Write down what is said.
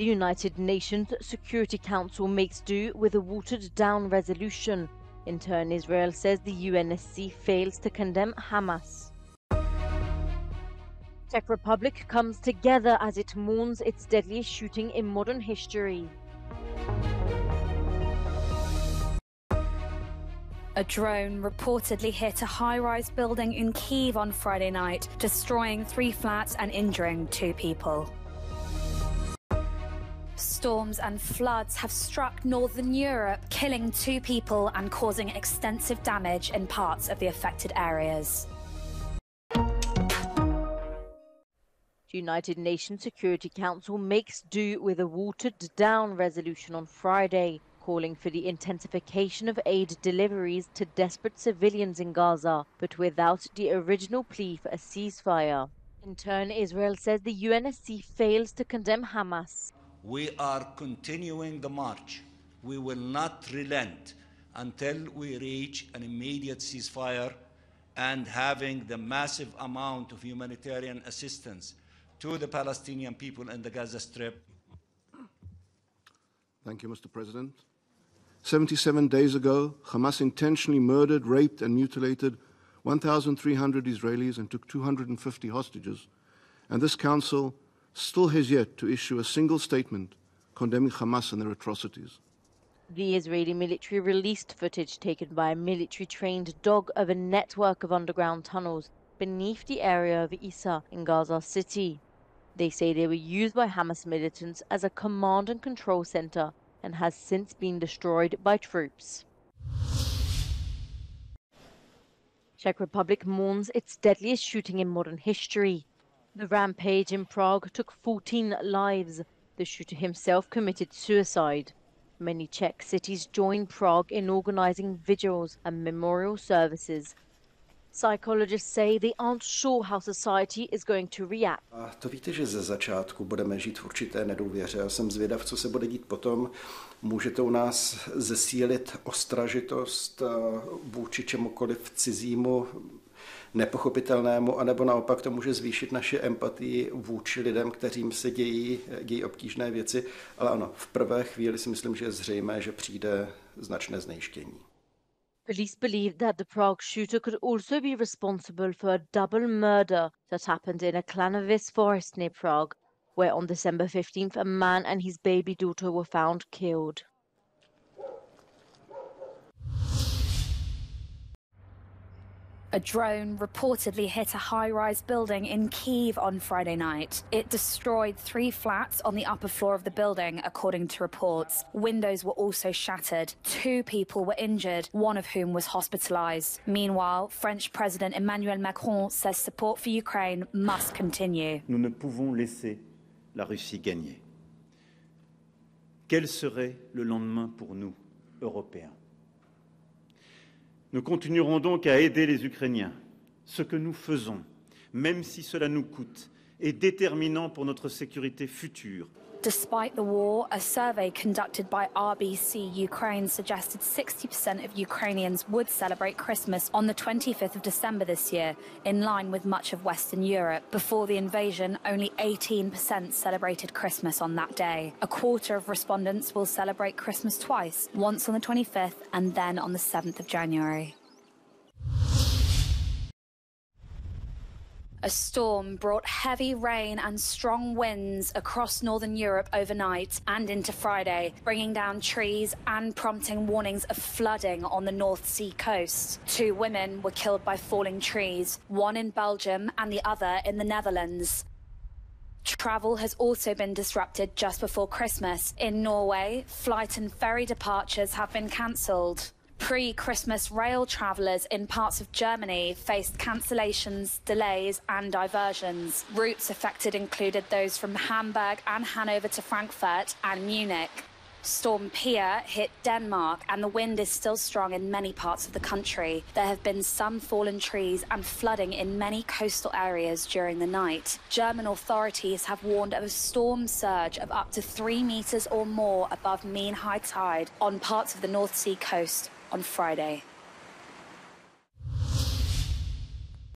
The United Nations Security Council makes do with a watered-down resolution. In turn, Israel says the UNSC fails to condemn Hamas. Czech Republic comes together as it mourns its deadliest shooting in modern history. A drone reportedly hit a high-rise building in Kyiv on Friday night, destroying 3 flats and injuring 2 people. Storms and floods have struck northern Europe, killing 2 people and causing extensive damage in parts of the affected areas. The United Nations Security Council makes do with a watered-down resolution on Friday, calling for the intensification of aid deliveries to desperate civilians in Gaza, but without the original plea for a ceasefire. In turn, Israel says the UNSC fails to condemn Hamas. We are continuing the march. We will not relent until we reach an immediate ceasefire and having the massive amount of humanitarian assistance to the Palestinian people in the Gaza Strip. Thank you, Mr. President. 77 days ago, Hamas intentionally murdered, raped, and mutilated 1,300 Israelis and took 250 hostages. And this Council still has yet to issue a single statement condemning Hamas and their atrocities. The Israeli military released footage taken by a military-trained dog of a network of underground tunnels beneath the area of Isa in Gaza City. They say they were used by Hamas militants as a command and control center and has since been destroyed by troops. Czech Republic mourns its deadliest shooting in modern history. The rampage in Prague took 14 lives. The shooter himself committed suicide. Many Czech cities joined Prague in organizing vigils and memorial services. Psychologists say they aren't sure how society is going to react. A to víte, že ze začátku budeme žít v určité nedůvěře. Já jsem zvědav, co se bude dít potom. Může to u nás zesílit ostražitost vůči čemukoliv cizímu, nepochopitelnému, anebo naopak to může zvýšit naši empatii vůči lidem, kterým se dějí obtížné věci. Ale ano, v prvé chvíli si myslím, že je zřejmé, že přijde značné znejštění. Police believe that the Prague shooter could also be responsible for a double murder that happened in a Klanovice forest near Prague, where on December 15th a man and his baby daughter were found killed. A drone reportedly hit a high-rise building in Kyiv on Friday night. It destroyed 3 flats on the upper floor of the building, according to reports. Windows were also shattered. 2 people were injured, one of whom was hospitalized. Meanwhile, French President Emmanuel Macron says support for Ukraine must continue. Nous ne pouvons laisser la Russie gagner. Quel serait le lendemain pour nous, Européens? Nous continuerons donc à aider les Ukrainiens. Ce que nous faisons, même si cela nous coûte, est déterminant pour notre sécurité future. Despite the war, a survey conducted by RBC Ukraine suggested 60% of Ukrainians would celebrate Christmas on the 25th of December this year, in line with much of Western Europe. Before the invasion, only 18% celebrated Christmas on that day. A quarter of respondents will celebrate Christmas twice, once on the 25th and then on the 7th of January. A storm brought heavy rain and strong winds across northern Europe overnight and into Friday, bringing down trees and prompting warnings of flooding on the North Sea coast. 2 women were killed by falling trees, one in Belgium and the other in the Netherlands. Travel has also been disrupted just before Christmas. In Norway, flight and ferry departures have been cancelled. Pre-Christmas rail travellers in parts of Germany faced cancellations, delays and diversions. Routes affected included those from Hamburg and Hanover to Frankfurt and Munich. Storm Pia hit Denmark and the wind is still strong in many parts of the country. There have been some fallen trees and flooding in many coastal areas during the night. German authorities have warned of a storm surge of up to 3 meters or more above mean high tide on parts of the North Sea coast on Friday.